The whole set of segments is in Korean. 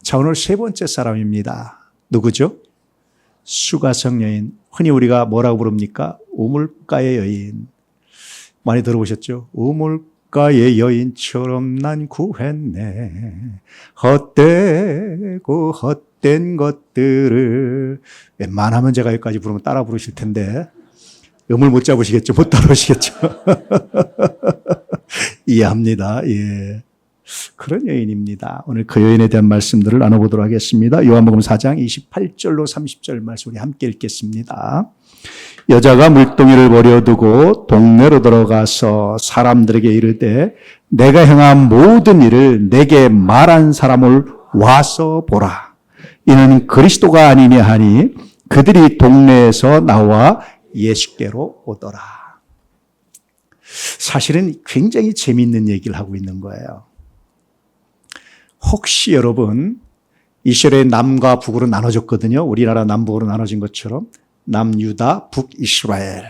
자, 오늘 세 번째 사람입니다. 누구죠? 수가성 여인. 흔히 우리가 뭐라고 부릅니까? 우물가의 여인. 많이 들어보셨죠? 우물가의 여인처럼 난 구했네. 헛되고 헛된 것들을. 웬만하면 제가 여기까지 부르면 따라 부르실 텐데 음을 못 잡으시겠죠? 못 따라오시겠죠? 이해합니다. 예. 그런 여인입니다. 오늘 그 여인에 대한 말씀들을 나눠보도록 하겠습니다. 요한복음 4장 28절로 30절 말씀 우리 함께 읽겠습니다. 여자가 물동이를 버려두고 동네로 들어가서 사람들에게 이르되 내가 행한 모든 일을 내게 말한 사람을 와서 보라. 이는 그리스도가 아니냐 하니 그들이 동네에서 나와 예수께로 오더라. 사실은 굉장히 재미있는 얘기를 하고 있는 거예요. 혹시 여러분 이스라엘의 남과 북으로 나눠졌거든요. 우리나라 남북으로 나눠진 것처럼 남유다, 북이스라엘.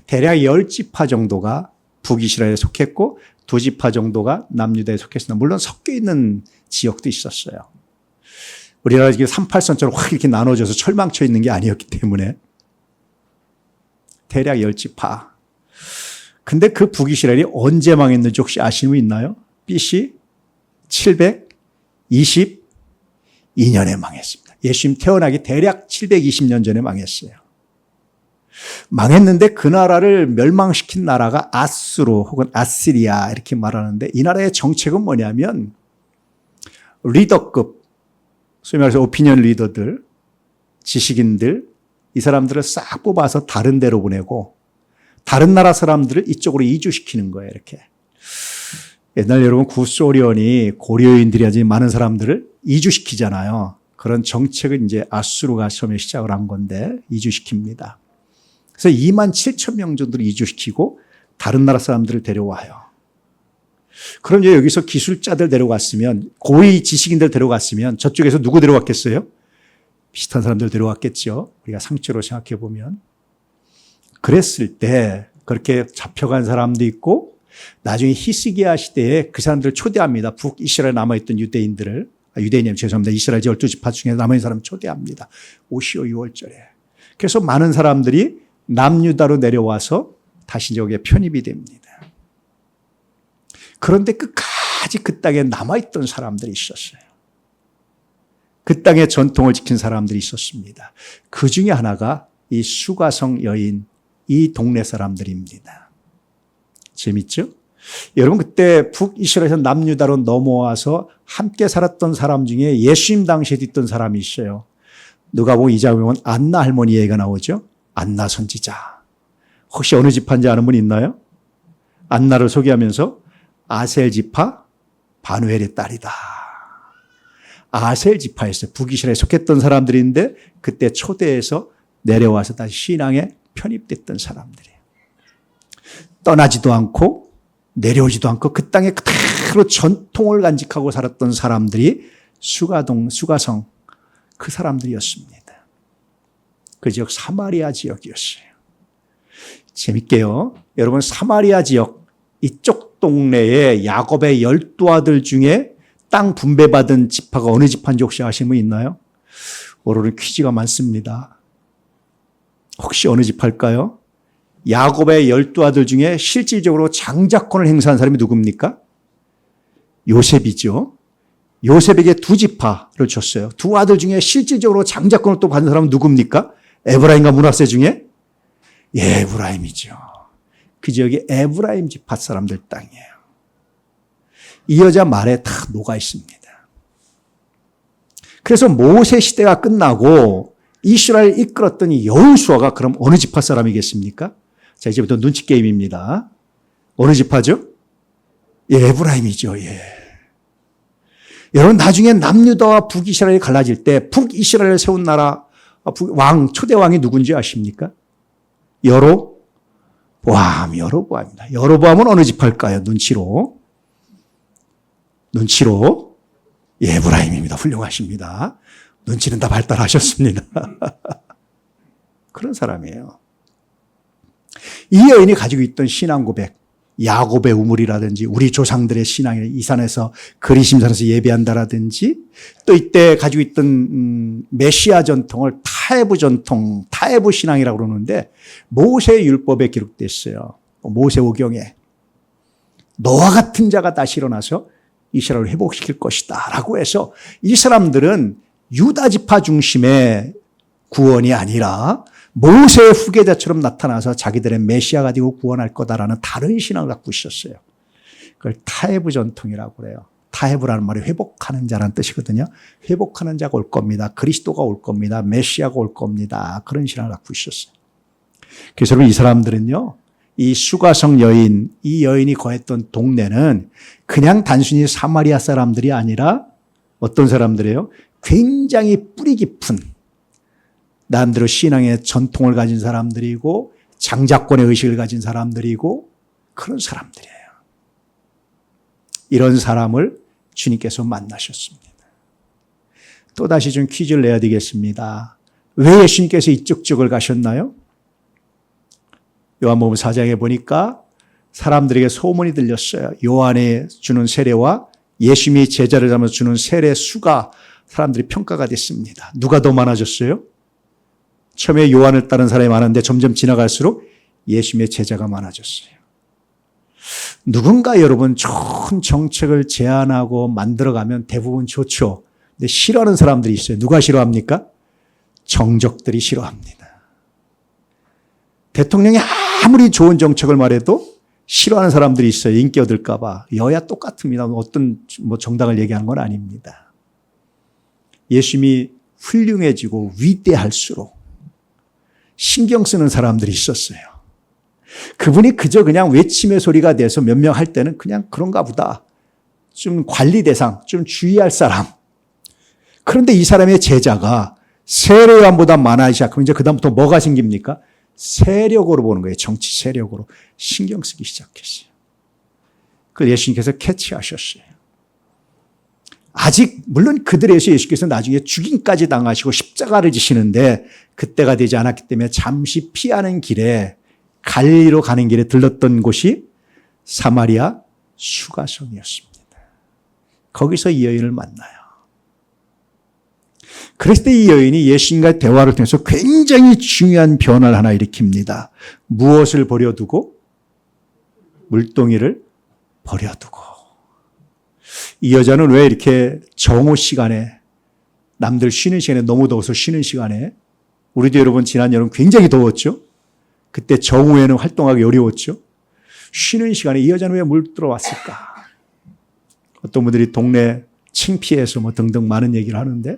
대략 10지파 정도가 북이스라엘에 속했고 2지파 정도가 남유다에 속했습니다. 물론 섞여 있는 지역도 있었어요. 우리나라 38선처럼 확 이렇게 나눠져서 철망쳐 있는 게 아니었기 때문에 대략 10지파. 근데 그 북이스라엘이 언제 망했는지 혹시 아시는 분 있나요? BC 722년에 망했습니다. 예수님 태어나기 대략 720년 전에 망했어요. 망했는데 그 나라를 멸망시킨 나라가 아수르 혹은 아시리아 이렇게 말하는데 이 나라의 정책은 뭐냐면 리더급, 소위 말해서 오피니언 리더들, 지식인들 이 사람들을 싹 뽑아서 다른 데로 보내고 다른 나라 사람들을 이쪽으로 이주시키는 거예요. 이렇게. 옛날 여러분 구소련이 고려인들이 아주 많은 사람들을 이주시키잖아요. 그런 정책을 이제 아수르가 처음에 시작을 한 건데 이주시킵니다. 그래서 2만 7천 명 정도를 이주시키고 다른 나라 사람들을 데려와요. 그럼 이제 여기서 기술자들 데려갔으면 고위 지식인들 데려갔으면 저쪽에서 누구 데려왔겠어요? 비슷한 사람들 데려왔겠죠. 우리가 상처로 생각해 보면. 그랬을 때 그렇게 잡혀간 사람도 있고 나중에 히스기야 시대에 그 사람들을 초대합니다. 북이스라엘에 남아있던 유대인들을. 유대인이면 죄송합니다. 이스라엘 12지파 중에 남아있는 사람을 초대합니다. 5시 6월절에. 그래서 많은 사람들이 남유다로 내려와서 다시 여기에 편입이 됩니다. 그런데 끝까지 그 땅에 남아있던 사람들이 있었어요. 그 땅의 전통을 지킨 사람들이 있었습니다. 그 중에 하나가 이 수가성 여인, 이 동네 사람들입니다. 재밌죠? 여러분 그때 북이스라엘에서 남유다로 넘어와서 함께 살았던 사람 중에 예수님 당시에도 있던 사람이 있어요. 누가복음 2장 보면 안나 할머니 얘기가 나오죠. 안나 선지자. 혹시 어느 지파인지 아는 분 있나요? 안나를 소개하면서 아셀 지파 바누엘의 딸이다. 아셀 지파였어요. 북이스라엘에 속했던 사람들인데 그때 초대해서 내려와서 다시 신앙에 편입됐던 사람들이에요. 떠나지도 않고 내려오지도 않고 그 땅에 그대로 전통을 간직하고 살았던 사람들이 수가성 그 사람들이었습니다. 그 지역 사마리아 지역이었어요. 재밌게요. 여러분 사마리아 지역 이쪽 동네에 야곱의 12아들 중에 땅 분배받은 지파가 어느 지파인지 혹시 아시는 분 있나요? 오늘은 퀴즈가 많습니다. 혹시 어느 지파일까요? 야곱의 12아들 중에 실질적으로 장자권을 행사한 사람이 누굽니까? 요셉이죠. 요셉에게 2지파를 줬어요. 2 아들 중에 실질적으로 장자권을 또 받은 사람은 누굽니까? 에브라임과 므낫세 중에? 예, 에브라임이죠. 그 지역이 에브라임 지파 사람들 땅이에요. 이 여자 말에 다 녹아 있습니다. 그래서 모세 시대가 끝나고 이스라엘 이끌었던 이 여호수아가 그럼 어느 지파 사람이겠습니까? 자, 이제부터 눈치 게임입니다. 어느 지파죠? 예, 에브라임이죠. 예. 여러분 나중에 남유다와 북이스라엘이 갈라질 때 북이스라엘을 세운 나라 왕 초대 왕이 누군지 아십니까? 여로보암입니다. 여로보암은 어느 지파일까요? 눈치로 예, 에브라임입니다. 훌륭하십니다. 눈치는 다 발달하셨습니다. 그런 사람이에요. 이 여인이 가지고 있던 신앙 고백, 야곱의 우물이라든지 우리 조상들의 신앙이 이 산에서 그리심산에서 예배한다라든지 또 이때 가지고 있던 메시아 전통을 타에브 전통, 타에브 신앙이라고 그러는데 모세 율법에 기록되어 있어요. 모세 오경에 너와 같은 자가 다시 일어나서 이스라엘을 회복시킬 것이다 라고 해서 이 사람들은 유다 지파 중심의 구원이 아니라 모세의 후계자처럼 나타나서 자기들의 메시아가 되고 구원할 거다라는 다른 신앙을 갖고 있었어요. 그걸 타에브 전통이라고 그래요. 타에브라는 말이 회복하는 자라는 뜻이거든요. 회복하는 자가 올 겁니다. 그리스도가 올 겁니다. 메시아가 올 겁니다. 그런 신앙을 갖고 있었어요. 그래서 여러분 이 사람들은요. 이 수가성 여인, 이 여인이 거했던 동네는 그냥 단순히 사마리아 사람들이 아니라 어떤 사람들이에요? 굉장히 뿌리 깊은 나름대로 신앙의 전통을 가진 사람들이고 장자권의 의식을 가진 사람들이고 그런 사람들이에요. 이런 사람을 주님께서 만나셨습니다. 또다시 좀 퀴즈를 내야 되겠습니다. 왜 예수님께서 이쪽 지역을 가셨나요? 요한복음 4장에 보니까 사람들에게 소문이 들렸어요. 요한이 주는 세례와 예수님이 제자를 잡아서 주는 세례 수가 사람들이 평가가 됐습니다. 누가 더 많아졌어요? 처음에 요한을 따른 사람이 많았는데 점점 지나갈수록 예수님의 제자가 많아졌어요. 누군가 여러분 좋은 정책을 제안하고 만들어가면 대부분 좋죠. 근데 싫어하는 사람들이 있어요. 누가 싫어합니까? 정적들이 싫어합니다. 대통령이 아무리 좋은 정책을 말해도 싫어하는 사람들이 있어요. 인기 얻을까 봐. 여야 똑같습니다. 어떤 정당을 얘기하는 건 아닙니다. 예수님이 훌륭해지고 위대할수록 신경 쓰는 사람들이 있었어요. 그분이 그저 그냥 외침의 소리가 돼서 몇 명 할 때는 그냥 그런가 보다. 좀 관리 대상, 좀 주의할 사람. 그런데 이 사람의 제자가 세례요한보다 많아지기 시작하면 이제 그다음부터 뭐가 생깁니까? 세력으로 보는 거예요. 정치 세력으로. 신경 쓰기 시작했어요. 그래서 예수님께서 캐치하셨어요. 아직 물론 그들에서 예수께서 나중에 죽임까지 당하시고 십자가를 지시는데 그때가 되지 않았기 때문에 잠시 피하는 길에 갈릴리로 가는 길에 들렀던 곳이 사마리아 수가성이었습니다. 거기서 이 여인을 만나요. 그랬을 때 이 여인이 예수님과의 대화를 통해서 굉장히 중요한 변화를 하나 일으킵니다. 무엇을 버려두고? 물동이를 버려두고. 이 여자는 왜 이렇게 정오 시간에 남들 쉬는 시간에 너무 더워서 쉬는 시간에 우리도 여러분 지난 여름 굉장히 더웠죠. 그때 정오에는 활동하기 어려웠죠. 쉬는 시간에 이 여자는 왜 물 들어왔을까? 어떤 분들이 동네 창피해서 뭐 등등 많은 얘기를 하는데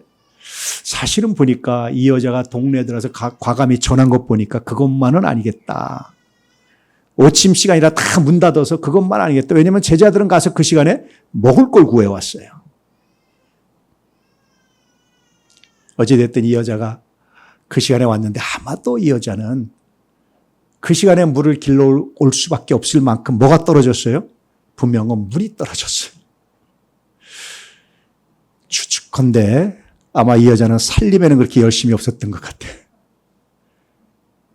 사실은 보니까 이 여자가 동네에 들어서 과감히 전한 것 보니까 그것만은 아니겠다. 오침 시간이라 다 문 닫아서 그것만 아니겠다. 왜냐하면 제자들은 가서 그 시간에 먹을 걸 구해왔어요. 어찌됐든 이 여자가 그 시간에 왔는데 아마도 이 여자는 그 시간에 물을 길러 올 수밖에 없을 만큼 뭐가 떨어졌어요? 분명은 물이 떨어졌어요. 추측컨대 아마 이 여자는 살림에는 그렇게 열심히 없었던 것 같아요.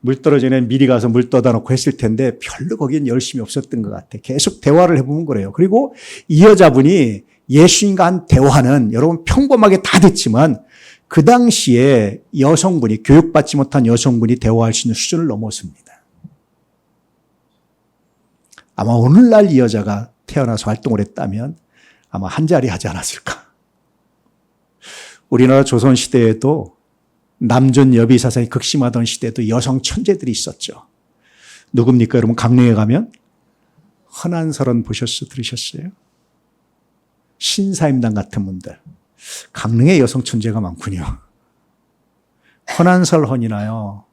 물 떨어지는 미리 가서 물 떠다 놓고 했을 텐데 별로 거기엔 열심히 없었던 것 같아요. 계속 대화를 해보면 그래요. 그리고 이 여자분이 예수님과 한 대화는 여러분 평범하게 다 됐지만 그 당시에 여성분이 교육받지 못한 여성분이 대화할 수 있는 수준을 넘었습니다. 아마 오늘날 이 여자가 태어나서 활동을 했다면 아마 한 자리 하지 않았을까. 우리나라 조선시대에도 남존 여비 사상이 극심하던 시대에도 여성 천재들이 있었죠. 누굽니까? 여러분 강릉에 가면 헌안설원 들으셨어요? 신사임당 같은 분들. 강릉에 여성 천재가 많군요. 헌안설헌이나요.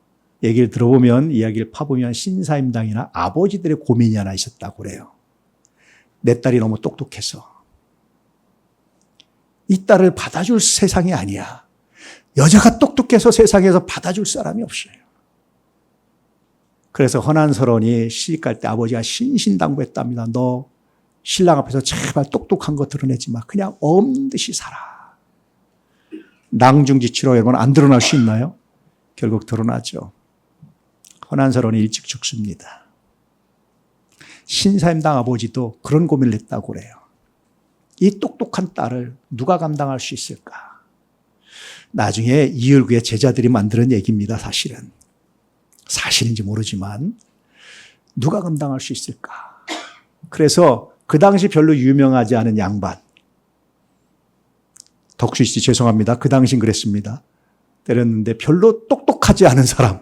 얘기를 들어보면 이야기를 파보면 신사임당이나 아버지들의 고민이 하나 있었다고 그래요. 내 딸이 너무 똑똑해서 이 딸을 받아줄 세상이 아니야. 여자가 똑똑해서 세상에서 받아줄 사람이 없어요. 그래서 헌안설원이 시집갈 때 아버지가 신신당부했답니다. 너 신랑 앞에서 제발 똑똑한 거 드러내지 마. 그냥 없는 듯이 살아. 낭중지치로 여러분 안 드러날 수 있나요? 결국 드러나죠. 헌안설원이 일찍 죽습니다. 신사임당 아버지도 그런 고민을 했다고 그래요. 이 똑똑한 딸을 누가 감당할 수 있을까? 나중에 이율구의 제자들이 만드는 얘기입니다, 사실은. 사실인지 모르지만 누가 감당할 수 있을까? 그래서 그 당시 별로 유명하지 않은 양반, 덕수 씨 죄송합니다. 그 당시는 그랬습니다. 때렸는데 별로 똑똑하지 않은 사람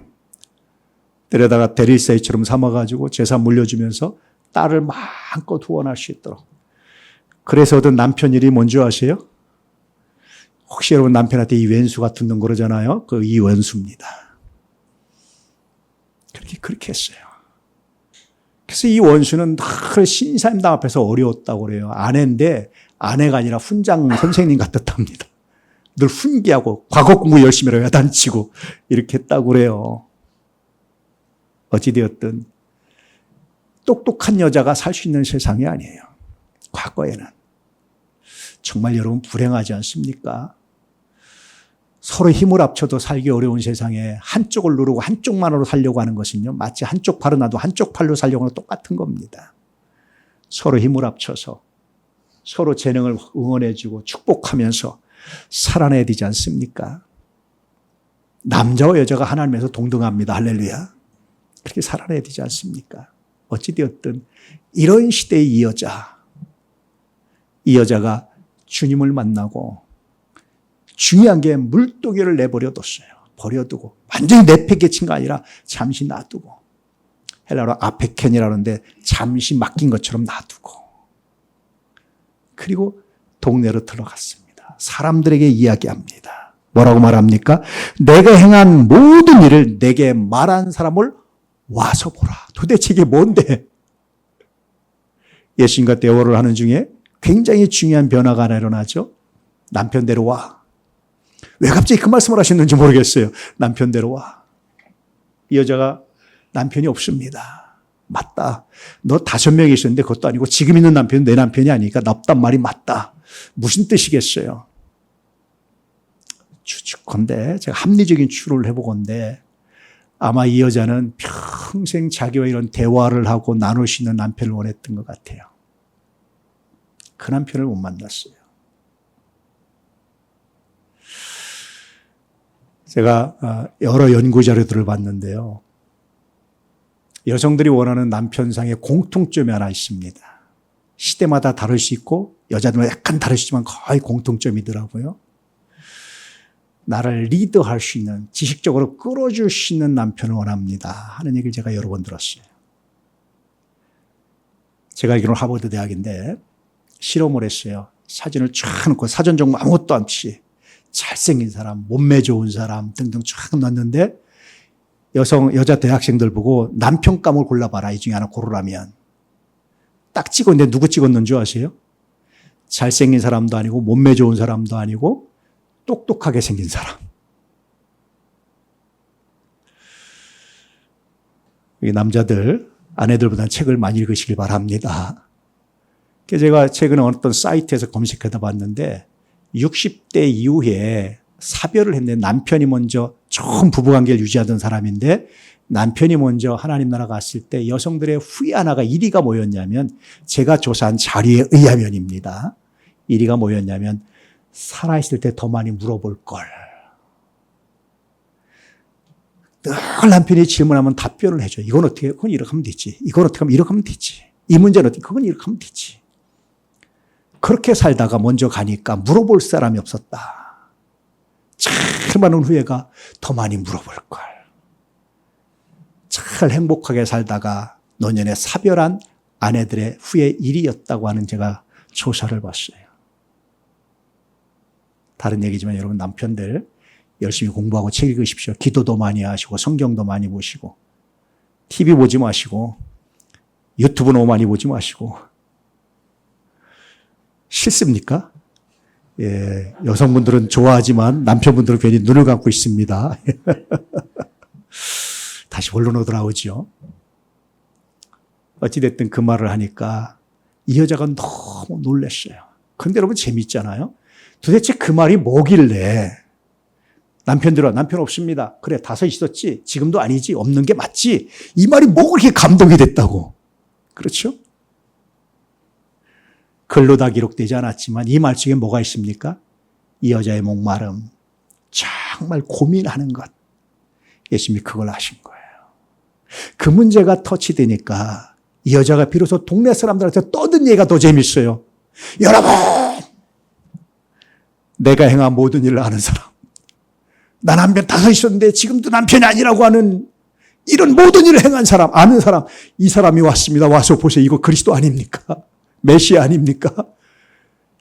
때려다가 대릴사이처럼 삼아가지고 재산 물려주면서 딸을 마음껏 후원할 수 있도록. 그래서 얻은 남편 일이 뭔지 아세요? 혹시 여러분 남편한테 이 왼수가 듣는 거잖아요. 그 이 원수입니다. 그렇게 했어요. 그래서 이 원수는 늘 신사임당 앞에서 어려웠다고 그래요. 아내인데 아내가 아니라 훈장 선생님 같았답니다. 늘 훈계하고 과거 공부 열심히 해라 야단치고 이렇게 했다고 그래요. 어찌되었든 똑똑한 여자가 살 수 있는 세상이 아니에요. 과거에는. 정말 여러분 불행하지 않습니까? 서로 힘을 합쳐도 살기 어려운 세상에 한쪽을 누르고 한쪽만으로 살려고 하는 것은요. 마치 한쪽 팔을 놔도 한쪽 팔로 살려고 하는 똑같은 겁니다. 서로 힘을 합쳐서 서로 재능을 응원해주고 축복하면서 살아내야 되지 않습니까? 남자와 여자가 하나님에서 동등합니다. 할렐루야. 그렇게 살아내야 되지 않습니까? 어찌되었든 이런 시대의 이 여자가 주님을 만나고 중요한 게 물도기를 내버려뒀어요. 버려두고 완전히 내팽개친 거 아니라 잠시 놔두고 헬라어로 아페켄이라는데 잠시 맡긴 것처럼 놔두고 그리고 동네로 들어갔습니다. 사람들에게 이야기합니다. 뭐라고 말합니까? 내가 행한 모든 일을 내게 말한 사람을 와서 보라. 도대체 이게 뭔데? 예수님과 대화를 하는 중에 굉장히 중요한 변화가 하나 일어나죠. 남편 데려와. 왜 갑자기 그 말씀을 하셨는지 모르겠어요. 남편 데려와. 이 여자가 남편이 없습니다. 맞다. 너 5명이 있었는데 그것도 아니고 지금 있는 남편은 내 남편이 아니니까 없단 말이 맞다. 무슨 뜻이겠어요? 추측컨대 제가 합리적인 추론을 해보건데 아마 이 여자는 평생 자기와 이런 대화를 하고 나눌 수 있는 남편을 원했던 것 같아요. 그 남편을 못 만났어요. 제가 여러 연구 자료들을 봤는데요. 여성들이 원하는 남편상의 공통점이 하나 있습니다. 시대마다 다를 수 있고 여자들은 약간 다를 수 있지만 거의 공통점이더라고요. 나를 리드할 수 있는, 지식적으로 끌어줄 수 있는 남편을 원합니다 하는 얘기를 제가 여러 번 들었어요. 제가 알기로는 하버드 대학인데 실험을 했어요. 사진을 쫙 놓고 사전 정보 아무것도 없이 잘생긴 사람, 몸매 좋은 사람 등등 쫙 놨는데 여자 대학생들 보고 남편감을 골라봐라. 이 중에 하나 고르라면. 딱 찍었는데 누구 찍었는 줄 아세요? 잘생긴 사람도 아니고 몸매 좋은 사람도 아니고 똑똑하게 생긴 사람. 남자들, 아내들보다는 책을 많이 읽으시길 바랍니다. 제가 최근에 어떤 사이트에서 검색하다 봤는데 60대 이후에 사별을 했는데 남편이 먼저 처음 부부관계를 유지하던 사람인데 남편이 먼저 하나님 나라 갔을 때 여성들의 후회 하나가 1위가 뭐였냐면 제가 조사한 자료에 의하면입니다. 1위가 뭐였냐면 살아있을 때 더 많이 물어볼 걸. 늘 남편이 질문하면 답변을 해줘. 이건 어떻게 해? 그건 이렇게 하면 되지. 이건 어떻게 하면 이렇게 하면 되지. 이 문제는 어떻게? 그건 이렇게 하면 되지. 그렇게 살다가 먼저 가니까 물어볼 사람이 없었다. 참 많은 후회가 더 많이 물어볼 걸. 잘 행복하게 살다가 노년에 사별한 아내들의 후회 1위였다고 하는 제가 조사를 봤어요. 다른 얘기지만 여러분 남편들 열심히 공부하고 책 읽으십시오. 기도도 많이 하시고 성경도 많이 보시고 TV 보지 마시고 유튜브 너무 많이 보지 마시고 싫습니까? 예, 여성분들은 좋아하지만 남편분들은 괜히 눈을 감고 있습니다. 다시 본론으로 돌아오죠. 어찌됐든 그 말을 하니까 이 여자가 너무 놀랐어요. 근데 여러분 재밌잖아요. 도대체 그 말이 뭐길래 남편들은 남편 없습니다. 그래 5 있었지. 지금도 아니지. 없는 게 맞지. 이 말이 뭐 그렇게 감동이 됐다고. 그렇죠? 글로 다 기록되지 않았지만 이 말 속에 뭐가 있습니까? 이 여자의 목마름, 정말 고민하는 것. 예수님이 그걸 아신 거예요. 그 문제가 터치되니까 이 여자가 비로소 동네 사람들한테 떠든 얘기가 더 재밌어요. 여러분, 내가 행한 모든 일을 아는 사람, 나 남편 5 있었는데 지금도 남편이 아니라고 하는 이런 모든 일을 행한 사람, 아는 사람, 이 사람이 왔습니다. 와서 보세요. 이거 그리스도 아닙니까? 메시아 아닙니까?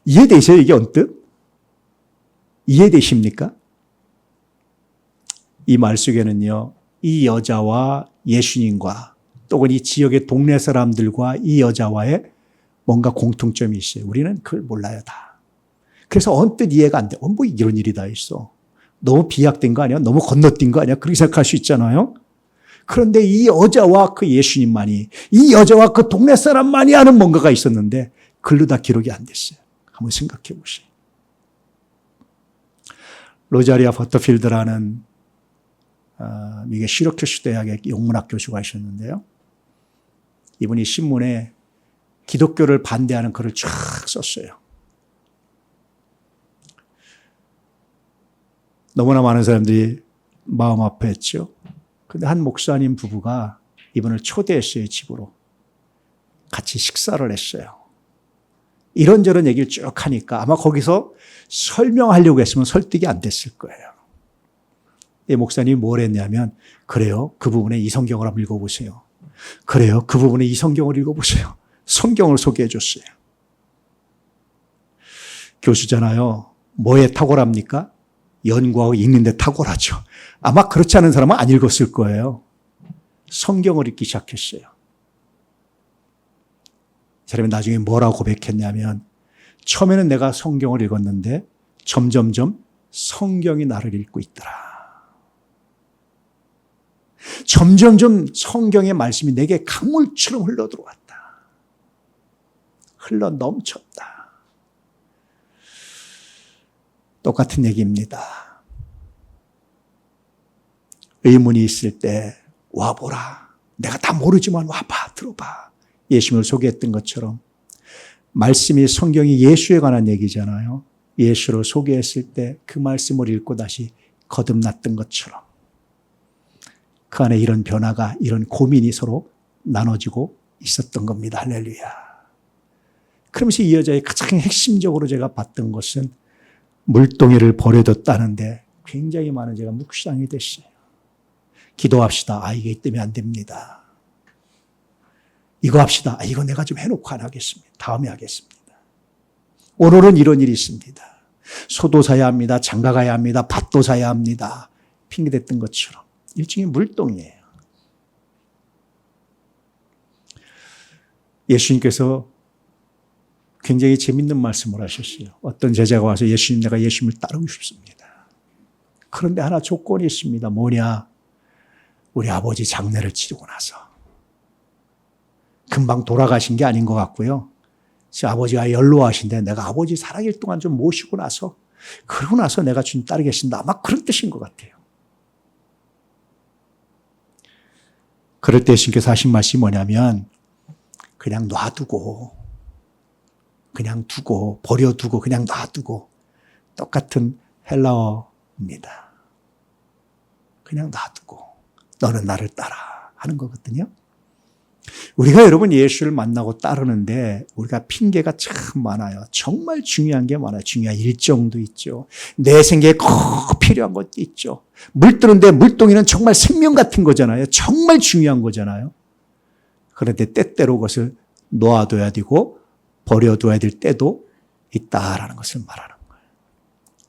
이해되세요? 이게 언뜻? 이해되십니까? 이 말 속에는요, 이 여자와 예수님과 또는 이 지역의 동네 사람들과 이 여자와의 뭔가 공통점이 있어요. 우리는 그걸 몰라요, 다. 그래서 언뜻 이해가 안 돼. 뭐 이런 일이 다 있어. 너무 비약된 거 아니야? 너무 건너뛴 거 아니야? 그렇게 생각할 수 있잖아요. 그런데 이 여자와 그 예수님만이, 이 여자와 그 동네 사람만이 아는 뭔가가 있었는데 글로 다 기록이 안 됐어요. 한번 생각해 보세요. 로자리아 버터필드라는 미국의 시러큐스 대학의 영문학 교수가 있었는데요. 이분이 신문에 기독교를 반대하는 글을 쫙 썼어요. 너무나 많은 사람들이 마음 아파했죠. 그런데 한 목사님 부부가 이분을 초대했어요, 집으로. 같이 식사를 했어요. 이런저런 얘기를 쭉 하니까 아마 거기서 설명하려고 했으면 설득이 안 됐을 거예요. 이 목사님이 뭘 했냐면, 그래요, 그 부분에 이 성경을 한번 읽어보세요. 그래요, 그 부분에 이 성경을 읽어보세요. 성경을 소개해 줬어요. 교수잖아요. 뭐에 탁월합니까? 연구하고 읽는 데 탁월하죠. 아마 그렇지 않은 사람은 안 읽었을 거예요. 성경을 읽기 시작했어요. 이 사람이 나중에 뭐라고 고백했냐면, 처음에는 내가 성경을 읽었는데 점점점 성경이 나를 읽고 있더라. 점점점 성경의 말씀이 내게 강물처럼 흘러들어왔다. 흘러 넘쳤다. 똑같은 얘기입니다. 의문이 있을 때 와보라. 내가 다 모르지만 와봐, 들어봐. 예수님을 소개했던 것처럼 말씀이, 성경이 예수에 관한 얘기잖아요. 예수를 소개했을 때 그 말씀을 읽고 다시 거듭났던 것처럼 그 안에 이런 변화가, 이런 고민이 서로 나눠지고 있었던 겁니다. 할렐루야. 그러면서 이 여자의 가장 핵심적으로 제가 봤던 것은 물동이를 버려뒀다는데 굉장히 많은 제가 묵상이 됐어요. 기도합시다. 이게 때문에 안 됩니다. 이거 합시다. 이거 내가 좀 해놓고 안 하겠습니다. 다음에 하겠습니다. 오늘은 이런 일이 있습니다. 소도 사야 합니다. 장가 가야 합니다. 밭도 사야 합니다. 핑계댔던 것처럼 일종의 물동이에요. 예수님께서 굉장히 재밌는 말씀을 하셨어요. 어떤 제자가 와서 예수님, 내가 예수님을 따르고 싶습니다. 그런데 하나 조건이 있습니다. 뭐냐? 우리 아버지 장례를 치르고 나서. 금방 돌아가신 게 아닌 것 같고요. 아버지가 연로하신데 내가 아버지 살아계실 동안 좀 모시고 나서, 그러고 나서 내가 주님 따르겠습니다. 아마 그런 뜻인 것 같아요. 그럴 때 예수님께서 하신 말씀이 뭐냐면, 그냥 놔두고, 그냥 두고, 버려두고, 그냥 놔두고, 똑같은 헬라어입니다. 그냥 놔두고, 너는 나를 따라 하는 거거든요. 우리가 여러분 예수를 만나고 따르는데 우리가 핑계가 참 많아요. 정말 중요한 게 많아요. 중요한 일정도 있죠. 내 생계에 꼭 필요한 것도 있죠. 물 뜨는데 물동이는 정말 생명 같은 거잖아요. 정말 중요한 거잖아요. 그런데 때때로 그것을 놓아둬야 되고 버려둬야 될 때도 있다라는 것을 말하는 거예요.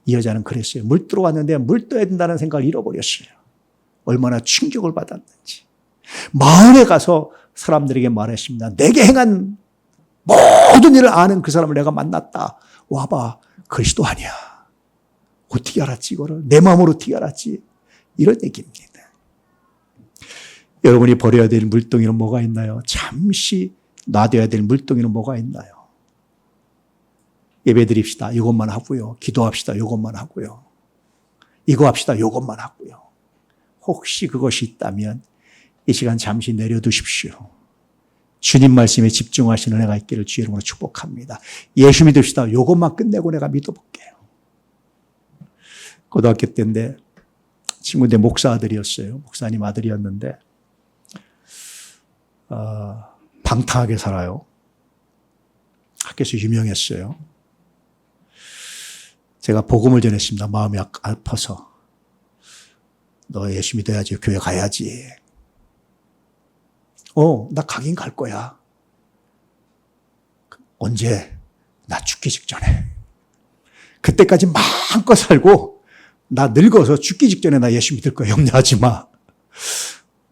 이 여자는 그랬어요. 물 들어왔는데 물 떠야 된다는 생각을 잃어버렸어요. 얼마나 충격을 받았는지. 마을에 가서 사람들에게 말했습니다. 내게 행한 모든 일을 아는 그 사람을 내가 만났다. 와봐. 그리스도 아니야. 어떻게 알았지 이거를? 내 마음으로 어떻게 알았지? 이런 얘기입니다. 여러분이 버려야 될 물동이는 뭐가 있나요? 잠시 놔둬야 될 물동이는 뭐가 있나요? 예배 드립시다. 이것만 하고요. 기도합시다. 이것만 하고요. 이거 합시다. 이것만 하고요. 혹시 그것이 있다면 이 시간 잠시 내려두십시오. 주님 말씀에 집중하시는 은혜가 있기를 주의 이름으로 축복합니다. 예수 믿읍시다. 이것만 끝내고 내가 믿어볼게요. 고등학교 때인데 친구인데 목사 아들이었어요. 목사님 아들이었는데 방탕하게 살아요. 학교에서 유명했어요. 제가 복음을 전했습니다. 마음이 아파서. 너 예수 믿어야지. 교회 가야지. 나 가긴 갈 거야. 언제? 나 죽기 직전에. 그때까지 마음껏 살고 나 늙어서 죽기 직전에 나 예수 믿을 거야. 염려하지 마.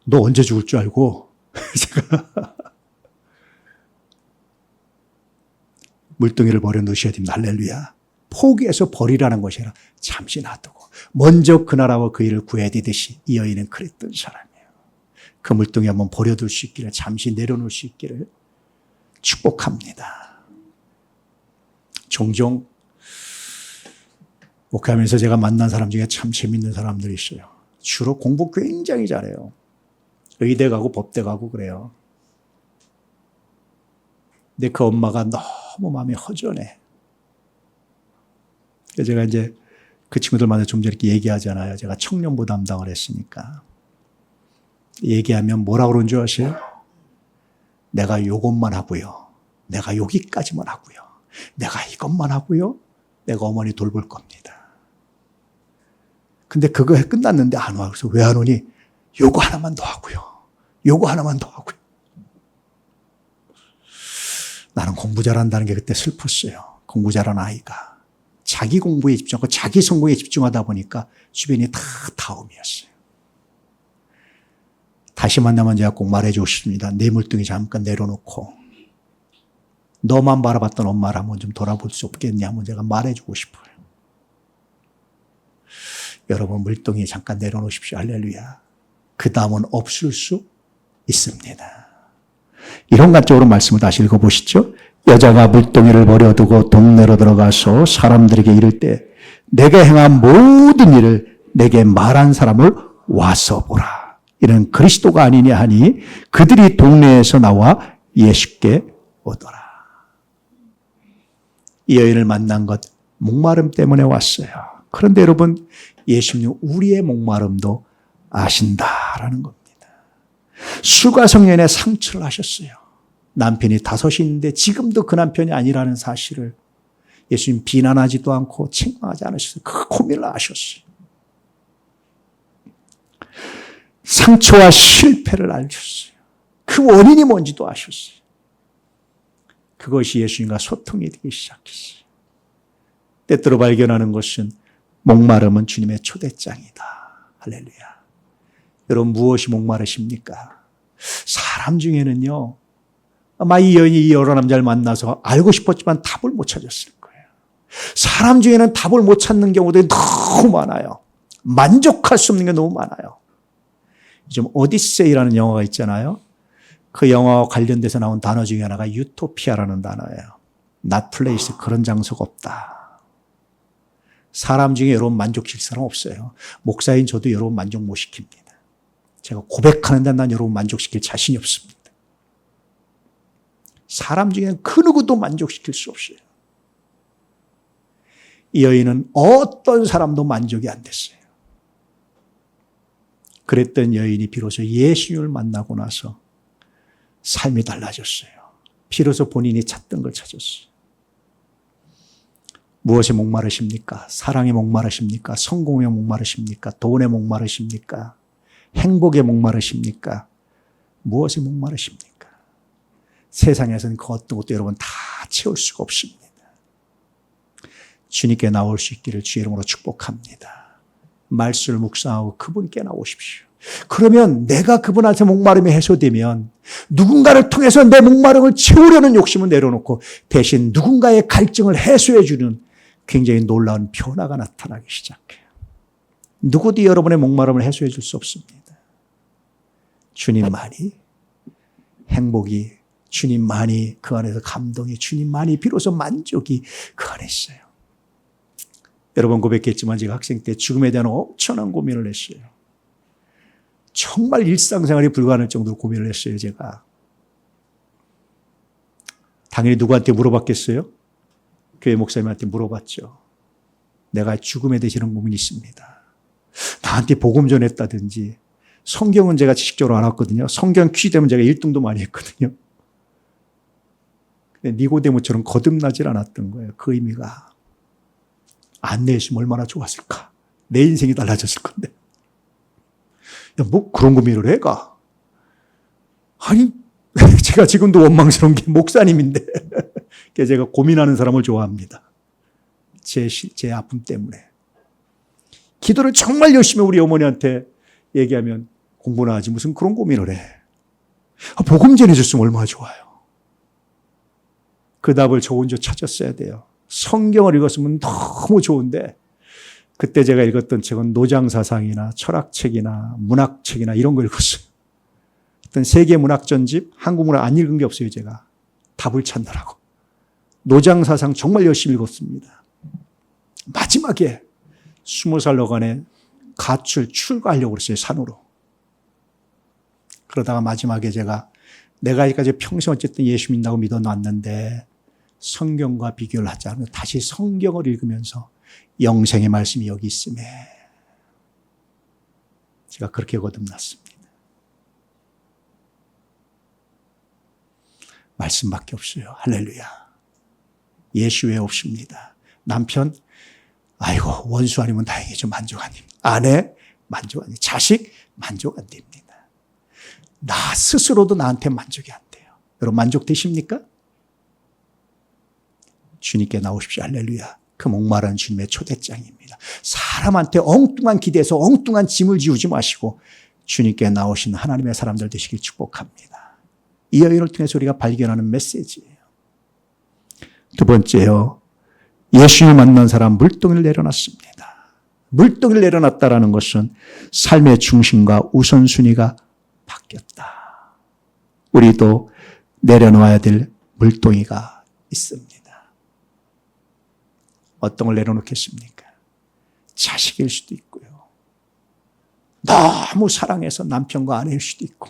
너 언제 죽을 줄 알고. 제가 물동이를 버려놓으셔야 됩니다. 할렐루야. 포기해서 버리라는 것이 아니라 잠시 놔두고 먼저 그 나라와 그 일을 구해야되듯이 이 여인은 그랬던 사람이에요. 그 물동이 한번 버려둘 수 있기를, 잠시 내려놓을 수 있기를 축복합니다. 종종 목회하면서 제가 만난 사람 중에 참 재밌는 사람들이 있어요. 주로 공부 굉장히 잘해요. 의대 가고 법대 가고 그래요. 근데 그 엄마가 너무 마음이 허전해. 제가 이제 그 친구들마다 좀 전에 이렇게 얘기하잖아요. 제가 청년부 담당을 했으니까. 얘기하면 뭐라고 그러는 줄 아세요? 내가 요것만 하고요. 내가 여기까지만 하고요. 내가 이것만 하고요. 내가 어머니 돌볼 겁니다. 근데 그거 끝났는데 안 와. 그래서 왜 안 오니? 요거 하나만 더 하고요. 요거 하나만 더 하고요. 나는 공부 잘한다는 게 그때 슬펐어요. 공부 잘하는 아이가. 자기 공부에 집중하고 자기 성공에 집중하다 보니까 주변이 다 다음이었어요. 다시 만나면 제가 꼭 말해주고 싶습니다. 내 물등이 잠깐 내려놓고 너만 바라봤던 엄마를 한번 좀 돌아볼 수 없겠냐 한번 제가 말해주고 싶어요. 여러분 물동이 잠깐 내려놓으십시오. 할렐루야. 그 다음은 없을 수 있습니다. 이런 관점으로 말씀을 다시 읽어보시죠. 여자가 물동이를 버려두고 동네로 들어가서 사람들에게 이를 때 내가 행한 모든 일을 내게 말한 사람을 와서 보라. 이는 그리스도가 아니냐 하니 그들이 동네에서 나와 예수께 오더라. 이 여인을 만난 것 목마름 때문에 왔어요. 그런데 여러분 예수님 우리의 목마름도 아신다라는 겁니다. 수가성년에 상처를 하셨어요. 남편이 5인데 지금도 그 남편이 아니라는 사실을 예수님 비난하지도 않고 책망하지 않으셨어요. 그 고민을 하셨어요. 상처와 실패를 아셨어요. 그 원인이 뭔지도 아셨어요. 그것이 예수님과 소통이 되기 시작했어요. 때때로 발견하는 것은 목마름은 주님의 초대장이다. 할렐루야. 여러분 무엇이 목마르십니까? 사람 중에는요. 아마 이 여인이 여러 남자를 만나서 알고 싶었지만 답을 못 찾았을 거예요. 사람 중에는 답을 못 찾는 경우들이 너무 많아요. 만족할 수 없는 게 너무 많아요. 요즘 오디세이라는 영화가 있잖아요. 그 영화와 관련돼서 나온 단어 중에 하나가 유토피아라는 단어예요. Not place, 그런 장소가 없다. 사람 중에 여러분 만족시킬 사람 없어요. 목사인 저도 여러분 만족 못 시킵니다. 제가 고백하는데 난 여러분 만족시킬 자신이 없습니다. 사람 중에는 그 누구도 만족시킬 수 없어요. 이 여인은 어떤 사람도 만족이 안 됐어요. 그랬던 여인이 비로소 예수님을 만나고 나서 삶이 달라졌어요. 비로소 본인이 찾던 걸 찾았어요. 무엇에 목마르십니까? 사랑에 목마르십니까? 성공에 목마르십니까? 돈에 목마르십니까? 행복에 목마르십니까? 무엇에 목마르십니까? 세상에서는 그 어떤 것도 여러분 다 채울 수가 없습니다. 주님께 나올 수 있기를 주의 이름으로 축복합니다. 말씀을 묵상하고 그분께 나오십시오. 그러면 내가 그분한테 목마름이 해소되면 누군가를 통해서 내 목마름을 채우려는 욕심을 내려놓고 대신 누군가의 갈증을 해소해 주는 굉장히 놀라운 변화가 나타나기 시작해요. 누구도 여러분의 목마름을 해소해 줄 수 없습니다. 주님만이 행복이, 주님만이 그 안에서 감동이, 주님만이 비로소 만족이 그 안에 있어요. 여러 번 고백했지만 제가 학생 때 죽음에 대한 엄청난 고민을 했어요. 정말 일상생활이 불가능할 정도로 고민을 했어요, 제가. 당연히 누구한테 물어봤겠어요? 교회 목사님한테 물어봤죠. 내가 죽음에 대해서 이런 고민이 있습니다. 나한테 복음 전했다든지, 성경은 제가 지식적으로 알았거든요. 성경 퀴즈 되면 제가 1등도 많이 했거든요. 근데 니고데모처럼 거듭나질 않았던 거예요. 그 의미가. 안 내시면 얼마나 좋았을까. 내 인생이 달라졌을 건데. 야, 뭐 그런 고민을 해가. 아니, 제가 지금도 원망스러운 게 목사님인데 제가 고민하는 사람을 좋아합니다. 제 아픔 때문에. 기도를 정말 열심히 우리 어머니한테 얘기하면 공부나 하지 무슨 그런 고민을 해. 복음 전해줬으면 얼마나 좋아요. 그 답을 저 혼자 찾았어야 돼요. 성경을 읽었으면 너무 좋은데 그때 제가 읽었던 책은 노장사상이나 철학책이나 문학책이나 이런 거 읽었어요. 어떤 세계 문학 전집, 한국 문학 안 읽은 게 없어요, 제가. 답을 찾느라고. 노장사상 정말 열심히 읽었습니다. 마지막에 20살 너간에 출가하려고 그랬어요, 산으로. 그러다가 마지막에 내가 여기까지 평생 어쨌든 예수 믿는다고 믿어놨는데 성경과 비교를 하지 않으면 다시 성경을 읽으면서 영생의 말씀이 여기 있음에 제가 그렇게 거듭났습니다. 말씀밖에 없어요. 할렐루야. 예수 외에 없습니다. 남편, 아이고 원수 아니면 다행이죠. 만족 안 됩니다. 아내, 만족 안 됩니다. 자식, 만족 안 됩니다. 나 스스로도 나한테 만족이 안 돼요. 여러분 만족되십니까? 주님께 나오십시오. 할렐루야. 그 목마른 주님의 초대장입니다. 사람한테 엉뚱한 기대해서 엉뚱한 짐을 지우지 마시고 주님께 나오신 하나님의 사람들 되시길 축복합니다. 이 여인을 통해서 우리가 발견하는 메시지예요. 두 번째요. 예수를 만난 사람 물동이를 내려놨습니다. 물동이를 내려놨다라는 것은 삶의 중심과 우선순위가 바뀌었다. 우리도 내려놓아야 될 물동이가 있습니다. 어떤 걸 내려놓겠습니까? 자식일 수도 있고요. 너무 사랑해서 남편과 아내일 수도 있고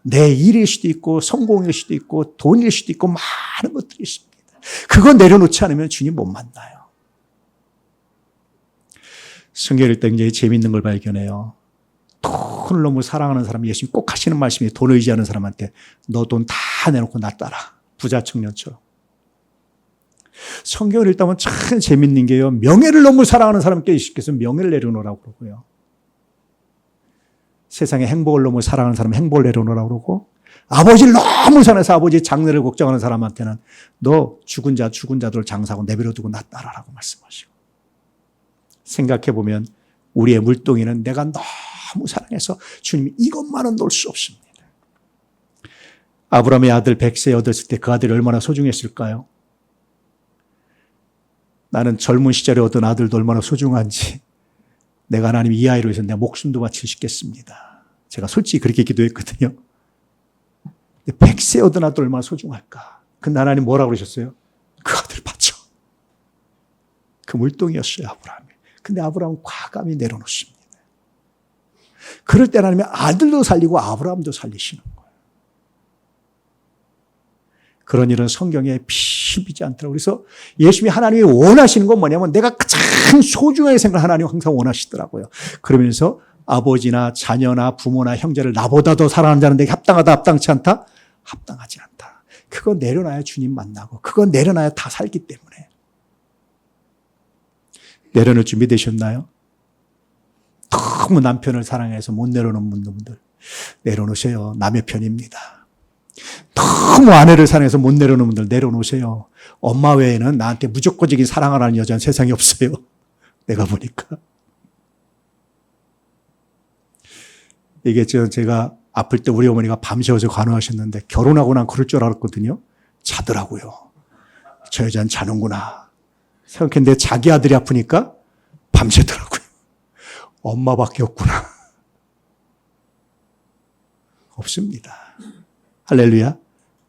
내 일일 수도 있고 성공일 수도 있고 돈일 수도 있고 많은 것들이 있습니다. 그거 내려놓지 않으면 주님 못 만나요. 성경을 때 굉장히 재미있는 걸 발견해요. 돈을 너무 사랑하는 사람, 예수님 꼭 하시는 말씀이 돈을 의지하는 사람한테 너 돈 다 내놓고 나 따라. 부자 청년처럼. 성경을 읽다 보면 참 재밌는 게요. 명예를 너무 사랑하는 사람께 예수께서 명예를 내려놓으라고 그러고요. 세상에 행복을 너무 사랑하는 사람은 행복을 내려놓으라고 그러고 아버지를 너무 사랑해서 아버지의 장래를 걱정하는 사람한테는 너 죽은 자들을 장사하고 내버려두고 나 따라라고 말씀하시고 생각해보면 우리의 물동이는 내가 너무 사랑해서 주님이 이것만은 놓을 수 없습니다. 아브라함의 아들 백세 얻었을 때 그 아들이 얼마나 소중했을까요? 나는 젊은 시절에 얻은 아들도 얼마나 소중한지 내가 하나님 이 아이로 해서 내 목숨도 바칠 수 있겠습니다. 제가 솔직히 그렇게 기도했거든요. 백세 얻은 아들 얼마나 소중할까? 근데 하나님 뭐라고 그러셨어요? 그 아들 바쳐. 그 물동이었어요, 아브라함이. 근데 아브라함은 과감히 내려놓습니다. 그럴 때 하나님이 아들도 살리고 아브라함도 살리시는 거예요. 그런 일은 성경에 비비지 않더라고요. 그래서 예수님이 하나님이 원하시는 건 뭐냐면 내가 가장 소중하게 생각하는 하나님 항상 원하시더라고요. 그러면서 아버지나 자녀나 부모나 형제를 나보다 더 사랑하는 자는 내게 합당하다, 합당치 않다? 합당하지 않다. 그거 내려놔야 주님 만나고 그거 내려놔야 다 살기 때문에. 내려놓을 준비 되셨나요? 너무 남편을 사랑해서 못 내려놓는 분들 내려놓으세요. 남의 편입니다. 너무 아내를 사랑해서 못 내려놓는 분들 내려놓으세요. 엄마 외에는 나한테 무조건적인 사랑을 하는 여자는 세상에 없어요. 내가 보니까. 이게 제가 아플 때 우리 어머니가 밤새워서 간호하셨는데 결혼하고 난 그럴 줄 알았거든요. 자더라고요. 저 여자는 자는구나. 생각했는데 자기 아들이 아프니까 밤새더라고요. 엄마밖에 없구나. 없습니다. 할렐루야.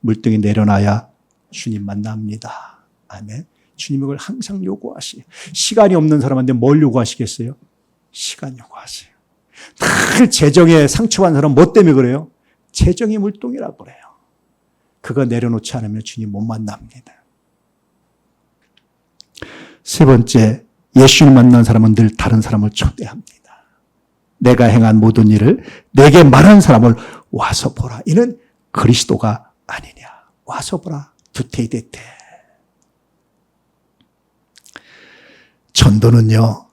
물등이 내려놔야 주님 만납니다. 아멘. 주님 이걸 항상 요구하시요. 시간이 없는 사람한테 뭘 요구하시겠어요? 시간 요구하세요. 늘 재정에 상처받는 사람 뭐 때문에 그래요? 재정이 물동이라고 그래요. 그거 내려놓지 않으면 주님 못 만납니다. 세 번째, 예수를 만난 사람은 늘 다른 사람을 초대합니다. 내가 행한 모든 일을 내게 말한 사람을 와서 보라. 이는 그리스도가 아니냐. 와서 보라. 두테이데테. 전도는요,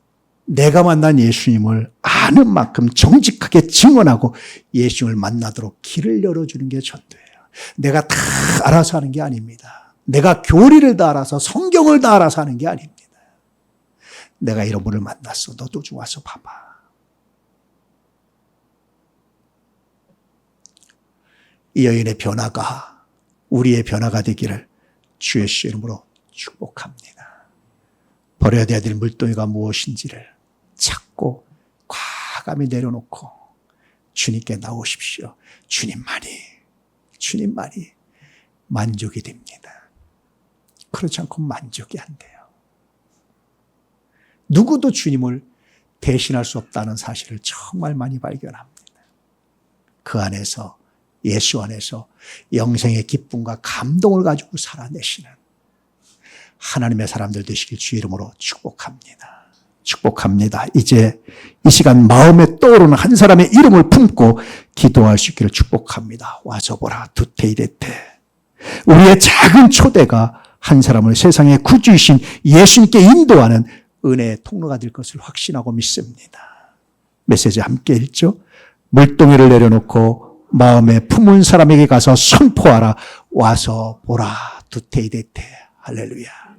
내가 만난 예수님을 아는 만큼 정직하게 증언하고 예수님을 만나도록 길을 열어주는 게 전도예요. 내가 다 알아서 하는 게 아닙니다. 내가 교리를 다 알아서 성경을 다 알아서 하는 게 아닙니다. 내가 이런 분을 만났어. 너도 좀 와서 봐봐. 이 여인의 변화가 우리의 변화가 되기를 주 예수 이름으로 축복합니다. 버려야 될 물동이가 무엇인지를 찾고 과감히 내려놓고 주님께 나오십시오. 주님만이 만족이 됩니다. 그렇지 않고 만족이 안 돼요. 누구도 주님을 대신할 수 없다는 사실을 정말 많이 발견합니다. 그 안에서, 예수 안에서 영생의 기쁨과 감동을 가지고 살아내시는 하나님의 사람들 되시길 주 이름으로 축복합니다. 축복합니다. 이제 이 시간 마음에 떠오르는 한 사람의 이름을 품고 기도할 수 있기를 축복합니다. 와서 보라 두테이데테. 우리의 작은 초대가 한 사람을 세상의 구주이신 예수님께 인도하는 은혜의 통로가 될 것을 확신하고 믿습니다. 메시지 함께 읽죠. 물동이를 내려놓고 마음에 품은 사람에게 가서 선포하라. 와서 보라 두테이데테. 할렐루야.